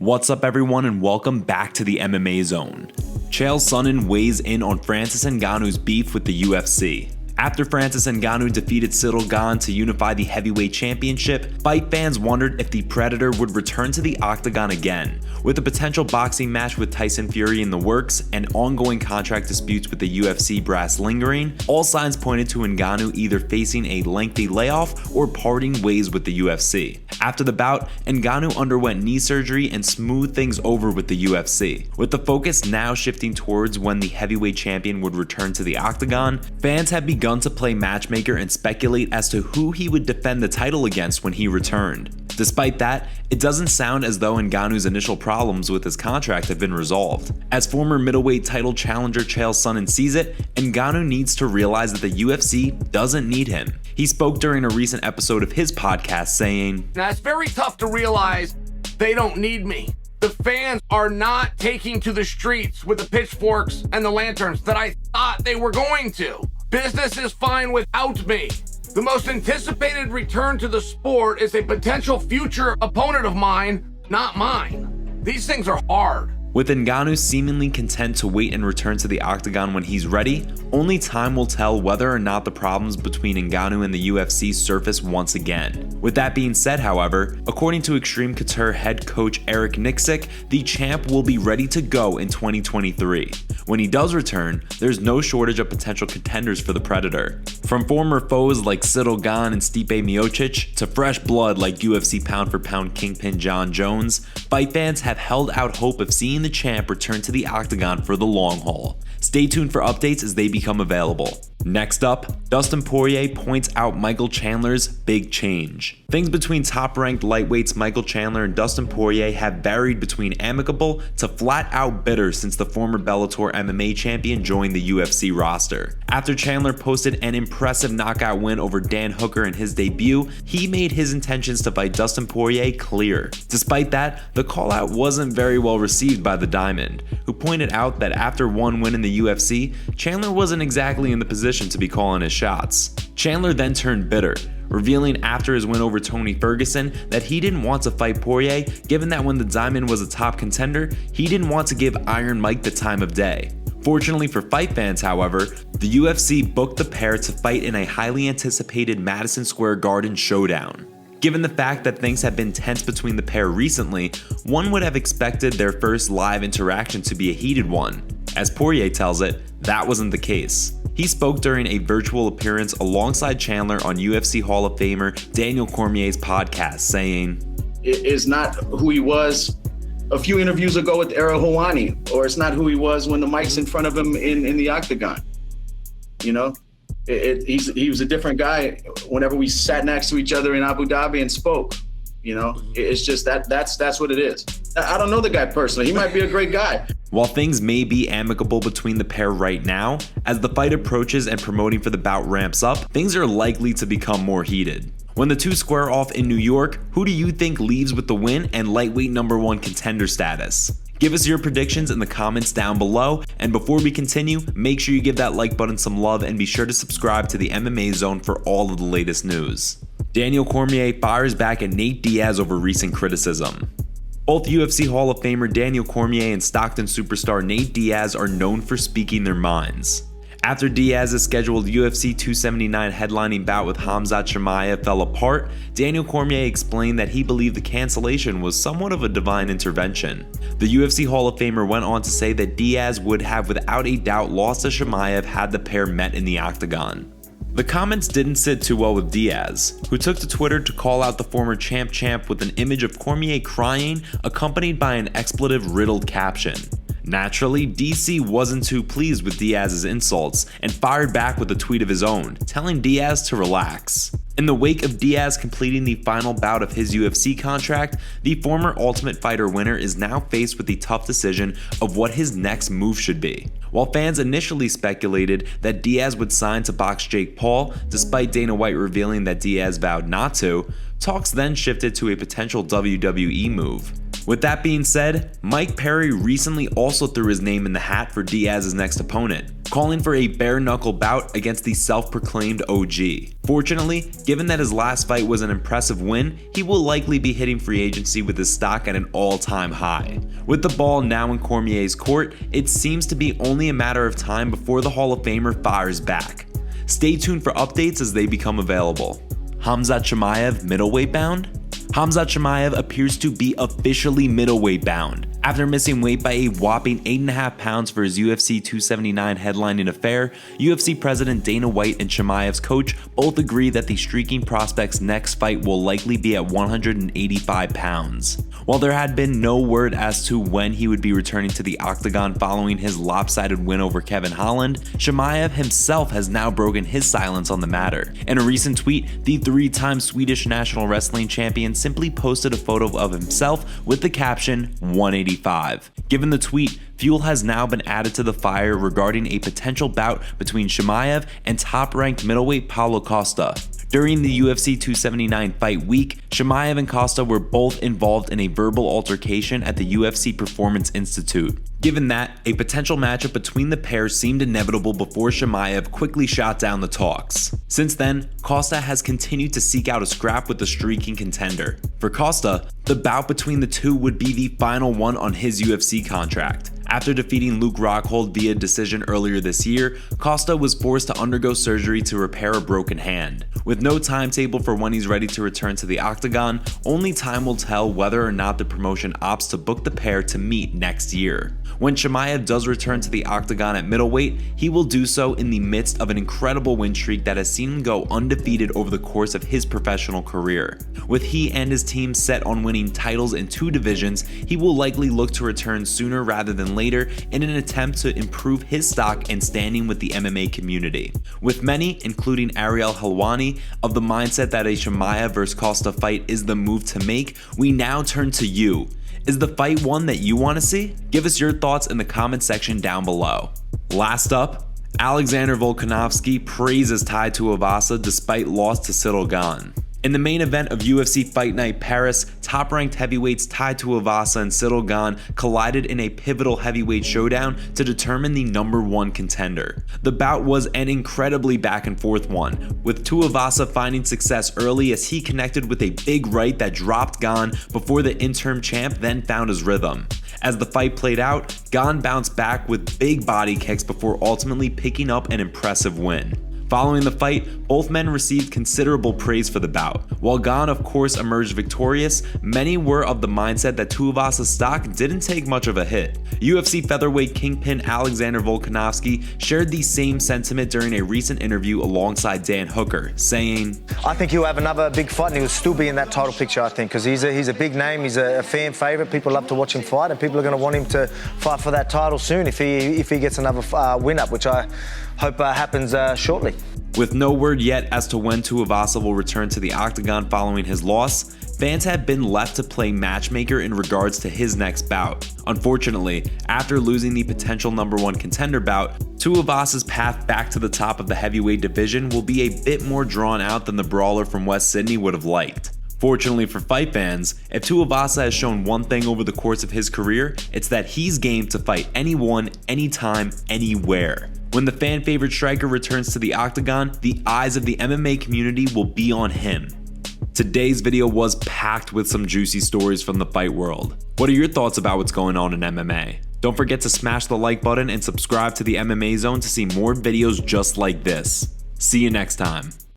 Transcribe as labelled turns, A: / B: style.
A: What's up everyone and welcome back to the MMA Zone. Chael Sonnen weighs in on Francis Ngannou's beef with the UFC. After Francis Ngannou defeated Ciryl Gane to unify the heavyweight championship, fight fans wondered if the Predator would return to the octagon again. With a potential boxing match with Tyson Fury in the works and ongoing contract disputes with the UFC brass lingering, all signs pointed to Ngannou either facing a lengthy layoff or parting ways with the UFC. After the bout, Ngannou underwent knee surgery and smoothed things over with the UFC. With the focus now shifting towards when the heavyweight champion would return to the octagon, fans have begun to play matchmaker and speculate as to who he would defend the title against when he returned. Despite that, it doesn't sound as though Ngannou's initial problems with his contract have been resolved. As former middleweight title challenger Chael Sonnen sees it, Ngannou needs to realize that the UFC doesn't need him. He spoke during a recent episode of his podcast saying,
B: "Now it's very tough to realize they don't need me. The fans are not taking to the streets with the pitchforks and the lanterns that I thought they were going to. Business is fine without me. The most anticipated return to the sport is a potential future opponent of mine, not mine. These things are hard."
A: With Ngannou seemingly content to wait and return to the octagon when he's ready, only time will tell whether or not the problems between Ngannou and the UFC surface once again. With that being said, however, according to Extreme Couture head coach Eric Nixick, the champ will be ready to go in 2023. When he does return, there's no shortage of potential contenders for the Predator. From former foes like Ciryl Gane and Stipe Miocic to fresh blood like UFC pound-for-pound kingpin Jon Jones, fight fans have held out hope of seeing the champ return to the octagon for the long haul. Stay tuned for updates as they become available. Next up, Dustin Poirier points out Michael Chandler's big change. Things between top-ranked lightweights Michael Chandler and Dustin Poirier have varied between amicable to flat-out bitter since the former Bellator MMA champion joined the UFC roster. After Chandler posted an impressive knockout win over Dan Hooker in his debut, he made his intentions to fight Dustin Poirier clear. Despite that, the call-out wasn't very well received by the Diamond, who pointed out that after one win in the UFC, Chandler wasn't exactly in the position to be calling his shots. Chandler then turned bitter, revealing after his win over Tony Ferguson that he didn't want to fight Poirier, given that when the Diamond was a top contender, he didn't want to give Iron Mike the time of day. Fortunately for fight fans, however, the UFC booked the pair to fight in a highly anticipated Madison Square Garden showdown. Given the fact that things have been tense between the pair recently, one would have expected their first live interaction to be a heated one. As Poirier tells it, that wasn't the case. He spoke during a virtual appearance alongside Chandler on UFC Hall of Famer Daniel Cormier's podcast, saying,
C: "It is not who he was a few interviews ago with Ariel Helwani, or it's not who he was when the mic's in front of him in the octagon. You know, he was a different guy whenever we sat next to each other in Abu Dhabi and spoke. You know, it's just that's what it is. I don't know the guy personally. He might be a great guy."
A: While things may be amicable between the pair right now, as the fight approaches and promoting for the bout ramps up, things are likely to become more heated. When the two square off in New York, who do you think leaves with the win and lightweight #1 contender status? Give us your predictions in the comments down below, and before we continue, make sure you give that like button some love and be sure to subscribe to the MMA Zone for all of the latest news. Daniel Cormier fires back at Nate Diaz over recent criticism. Both UFC Hall of Famer Daniel Cormier and Stockton superstar Nate Diaz are known for speaking their minds. After Diaz's scheduled UFC 279 headlining bout with Khamzat Chimaev fell apart, Daniel Cormier explained that he believed the cancellation was somewhat of a divine intervention. The UFC Hall of Famer went on to say that Diaz would have without a doubt lost to Chimaev had the pair met in the octagon. The comments didn't sit too well with Diaz, who took to Twitter to call out the former champ with an image of Cormier crying accompanied by an expletive-riddled caption. Naturally, DC wasn't too pleased with Diaz's insults and fired back with a tweet of his own, telling Diaz to relax. In the wake of Diaz completing the final bout of his UFC contract, the former Ultimate Fighter winner is now faced with the tough decision of what his next move should be. While fans initially speculated that Diaz would sign to box Jake Paul, despite Dana White revealing that Diaz vowed not to, talks then shifted to a potential WWE move. With that being said, Mike Perry recently also threw his name in the hat for Diaz's next opponent, calling for a bare-knuckle bout against the self-proclaimed OG. Fortunately, given that his last fight was an impressive win, he will likely be hitting free agency with his stock at an all-time high. With the ball now in Cormier's court, it seems to be only a matter of time before the Hall of Famer fires back. Stay tuned for updates as they become available. Khamzat Chimaev middleweight bound? Khamzat Chimaev appears to be officially middleweight bound. After missing weight by a whopping 8.5 pounds for his UFC 279 headlining affair, UFC President Dana White and Chimaev's coach both agree that the streaking prospect's next fight will likely be at 185 pounds. While there had been no word as to when he would be returning to the octagon following his lopsided win over Kevin Holland, Chimaev himself has now broken his silence on the matter. In a recent tweet, the 3-time Swedish national wrestling champion simply posted a photo of himself with the caption 185. Given the tweet, fuel has now been added to the fire regarding a potential bout between Chimaev and top-ranked middleweight Paulo Costa. During the UFC 279 fight week, Chimaev and Costa were both involved in a verbal altercation at the UFC Performance Institute. Given that, a potential matchup between the pair seemed inevitable before Chimaev quickly shot down the talks. Since then, Costa has continued to seek out a scrap with the streaking contender. For Costa, the bout between the two would be the final one on his UFC contract. After defeating Luke Rockhold via decision earlier this year, Costa was forced to undergo surgery to repair a broken hand. With no timetable for when he's ready to return to the octagon, only time will tell whether or not the promotion opts to book the pair to meet next year. When Chimaev does return to the octagon at middleweight, he will do so in the midst of an incredible win streak that has seen him go undefeated over the course of his professional career. With he and his team set on winning titles in 2 divisions, he will likely look to return sooner rather than later in an attempt to improve his stock and standing with the MMA community. With many, including Ariel Helwani, of the mindset that a Chimaev vs Costa fight is the move to make, we now turn to you. Is the fight one that you want to see? Give us your thoughts in the comment section down below. Last up, Alexander Volkanovski praises Tuivasa despite loss to Ciryl Gane. In the main event of UFC Fight Night Paris, top-ranked heavyweights Tuivasa and Ciryl Gane collided in a pivotal heavyweight showdown to determine the #1 contender. The bout was an incredibly back-and-forth one, with Tuivasa finding success early as he connected with a big right that dropped Gane before the interim champ then found his rhythm. As the fight played out, Gane bounced back with big body kicks before ultimately picking up an impressive win. Following the fight, both men received considerable praise for the bout. While Gane of course emerged victorious, many were of the mindset that Tuivasa's stock didn't take much of a hit. UFC featherweight kingpin Alexander Volkanovski shared the same sentiment during a recent interview alongside Dan Hooker, saying,
D: I think he'll have another big fight and he'll still be in that title picture, I think, because he's a big name, he's a fan favourite, people love to watch him fight, and people are going to want him to fight for that title soon if he gets another win up, which I hope happens shortly.
A: With no word yet as to when Tuivasa will return to the octagon following his loss, fans have been left to play matchmaker in regards to his next bout. Unfortunately, after losing the potential #1 contender bout, Tuivasa's path back to the top of the heavyweight division will be a bit more drawn out than the brawler from West Sydney would have liked. Fortunately for fight fans, if Tuivasa has shown one thing over the course of his career, it's that he's game to fight anyone, anytime, anywhere. When the fan favorite striker returns to the octagon, the eyes of the MMA community will be on him. Today's video was packed with some juicy stories from the fight world. What are your thoughts about what's going on in MMA? Don't forget to smash the like button and subscribe to the MMA Zone to see more videos just like this. See you next time.